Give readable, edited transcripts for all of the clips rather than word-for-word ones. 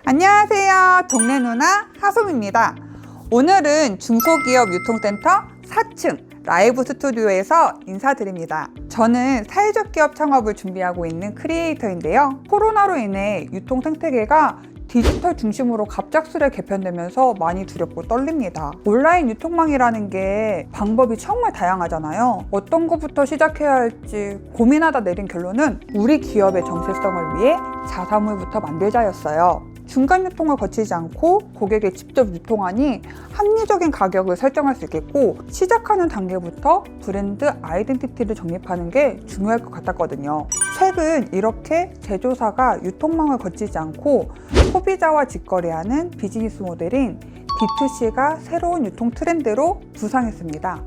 안녕하세요. 동네 누나 하솜입니다. 오늘은 중소기업 유통센터 4층 라이브 스튜디오에서 인사드립니다. 저는 사회적 기업 창업을 준비하고 있는 크리에이터인데요. 코로나로 인해 유통 생태계가 디지털 중심으로 갑작스레 개편되면서 많이 두렵고 떨립니다. 온라인 유통망이라는 게 방법이 정말 다양하잖아요. 어떤 것부터 시작해야 할지 고민하다 내린 결론은 우리 기업의 정체성을 위해 자사몰부터 만들자였어요. 중간 유통을 거치지 않고 고객에 직접 유통하니 합리적인 가격을 설정할 수 있겠고, 시작하는 단계부터 브랜드 아이덴티티를 정립하는 게 중요할 것 같았거든요. 최근 이렇게 제조사가 유통망을 거치지 않고 소비자와 직거래하는 비즈니스 모델인 D2C가 새로운 유통 트렌드로 부상했습니다.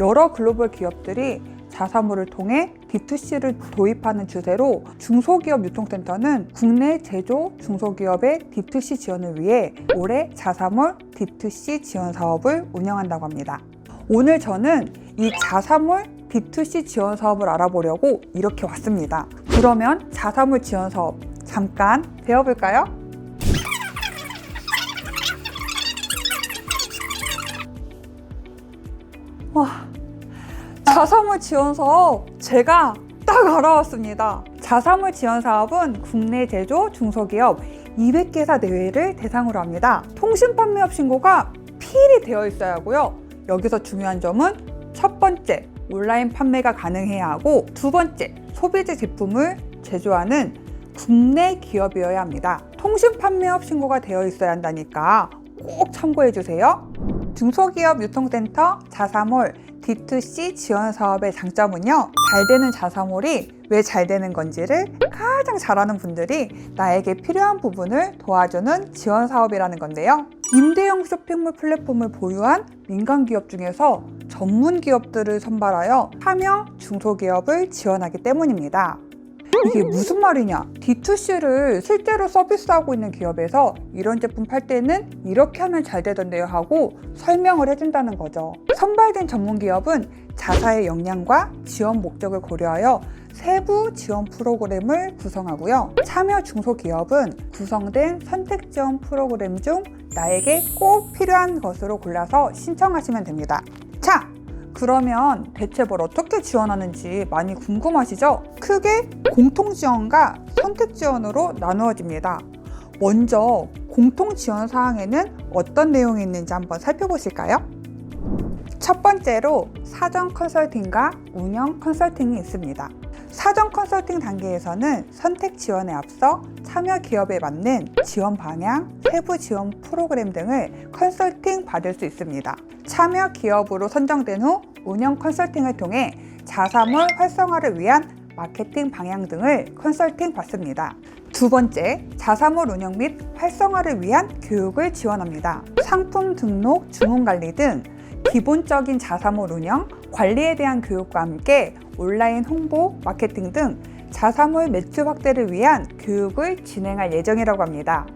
여러 글로벌 기업들이 자사몰을 통해 D2C를 도입하는 추세로 중소기업 유통센터는 국내 제조 중소기업의 D2C 지원을 위해 올해 자사몰 D2C 지원 사업을 운영한다고 합니다. 오늘 저는 이 자사몰 D2C 지원 사업을 알아보려고 이렇게 왔습니다. 그러면 자사몰 지원 사업 잠깐 배워볼까요? 자사몰 지원 사업 제가 딱 알아왔습니다. 자사몰 지원 사업은 국내 제조 중소기업 200개사 내외를 대상으로 합니다. 통신 판매업 신고가 필히 되어 있어야 하고요. 여기서 중요한 점은 첫 번째, 온라인 판매가 가능해야 하고, 두 번째, 소비재 제품을 제조하는 국내 기업이어야 합니다. 통신 판매업 신고가 되어 있어야 한다니까 꼭 참고해 주세요. 중소기업 유통센터 자사몰 D2C 지원 사업의 장점은요, 잘 되는 자사몰이 왜 잘 되는 건지를 가장 잘하는 분들이 나에게 필요한 부분을 도와주는 지원 사업이라는 건데요. 임대형 쇼핑몰 플랫폼을 보유한 민간 기업 중에서 전문 기업들을 선발하여 참여 중소기업을 지원하기 때문입니다. 이게 무슨 말이냐? D2C를 실제로 서비스하고 있는 기업에서 이런 제품 팔 때는 이렇게 하면 잘 되던데요 하고 설명을 해준다는 거죠. 선발된 전문 기업은 자사의 역량과 지원 목적을 고려하여 세부 지원 프로그램을 구성하고요. 참여 중소기업은 구성된 선택 지원 프로그램 중 나에게 꼭 필요한 것으로 골라서 신청하시면 됩니다. 자! 그러면 대체 뭘 어떻게 지원하는지 많이 궁금하시죠? 크게 공통 지원과 선택 지원으로 나누어집니다. 먼저 공통 지원 사항에는 어떤 내용이 있는지 한번 살펴보실까요? 첫 번째로 사전 컨설팅과 운영 컨설팅이 있습니다. 사전 컨설팅 단계에서는 선택 지원에 앞서 참여 기업에 맞는 지원 방향, 세부 지원 프로그램 등을 컨설팅 받을 수 있습니다. 참여 기업으로 선정된 후 운영 컨설팅을 통해 자사몰 활성화를 위한 마케팅 방향 등을 컨설팅 받습니다. 두 번째, 자사몰 운영 및 활성화를 위한 교육을 지원합니다. 상품 등록, 주문 관리 등 기본적인 자사몰 운영, 관리에 대한 교육과 함께 온라인 홍보, 마케팅 등 자사몰 매출 확대를 위한 교육을 진행할 예정이라고 합니다.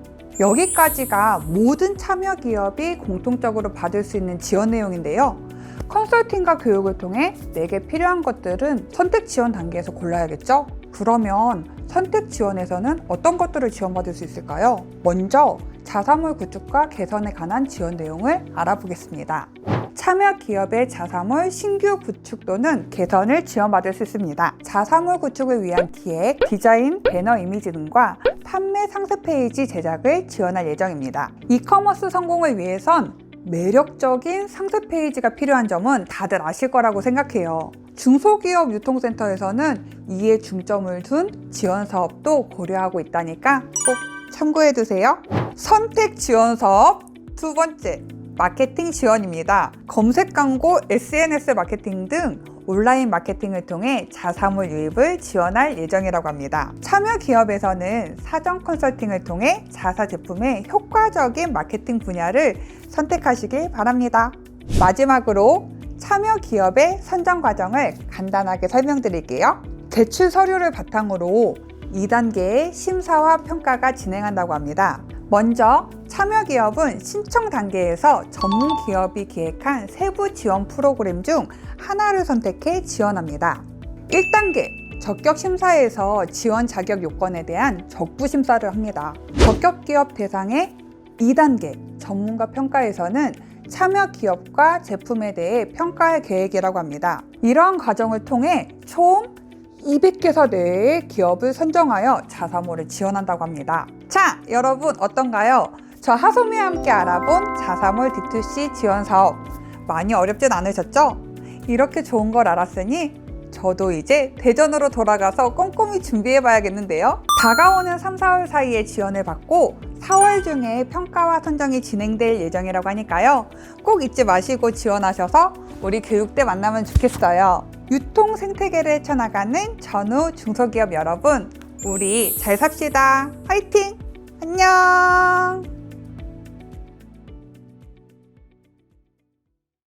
여기까지가 모든 참여 기업이 공통적으로 받을 수 있는 지원 내용인데요. 컨설팅과 교육을 통해 내게 필요한 것들은 선택 지원 단계에서 골라야겠죠? 그러면 선택 지원에서는 어떤 것들을 지원받을 수 있을까요? 먼저 자사몰 구축과 개선에 관한 지원 내용을 알아보겠습니다. 참여 기업의 자사몰 신규 구축 또는 개선을 지원받을 수 있습니다. 자사몰 구축을 위한 기획, 디자인, 배너 이미지 등과 판매 상세 페이지 제작을 지원할 예정입니다. 이커머스 성공을 위해선 매력적인 상세 페이지가 필요한 점은 다들 아실 거라고 생각해요. 중소기업 유통센터에서는 이에 중점을 둔 지원 사업도 고려하고 있다니까 꼭 참고해 두세요. 선택 지원 사업 두 번째, 마케팅 지원입니다. 검색 광고, SNS 마케팅 등 온라인 마케팅을 통해 자사몰 유입을 지원할 예정이라고 합니다. 참여 기업에서는 사전 컨설팅을 통해 자사 제품의 효과적인 마케팅 분야를 선택하시길 바랍니다. 마지막으로 참여 기업의 선정 과정을 간단하게 설명드릴게요. 제출 서류를 바탕으로 2단계의 심사와 평가가 진행한다고 합니다. 먼저 참여 기업은 신청 단계에서 전문 기업이 기획한 세부 지원 프로그램 중 하나를 선택해 지원합니다. 1단계 적격 심사에서 지원 자격 요건에 대한 적부 심사를 합니다. 적격 기업 대상의 2단계 전문가 평가에서는 참여 기업과 제품에 대해 평가할 계획이라고 합니다. 이러한 과정을 통해 총 200개사 내외의 기업을 선정하여 자사모를 지원한다고 합니다. 자, 여러분 어떤가요? 저 하소미와 함께 알아본 자사몰 D2C 지원 사업 많이 어렵진 않으셨죠? 이렇게 좋은 걸 알았으니 저도 이제 대전으로 돌아가서 꼼꼼히 준비해 봐야겠는데요. 다가오는 3, 4월 사이에 지원을 받고 4월 중에 평가와 선정이 진행될 예정이라고 하니까요. 꼭 잊지 마시고 지원하셔서 우리 교육대 만나면 좋겠어요. 유통 생태계를 헤쳐나가는 전후 중소기업 여러분, 우리 잘 삽시다. 화이팅! 안녕!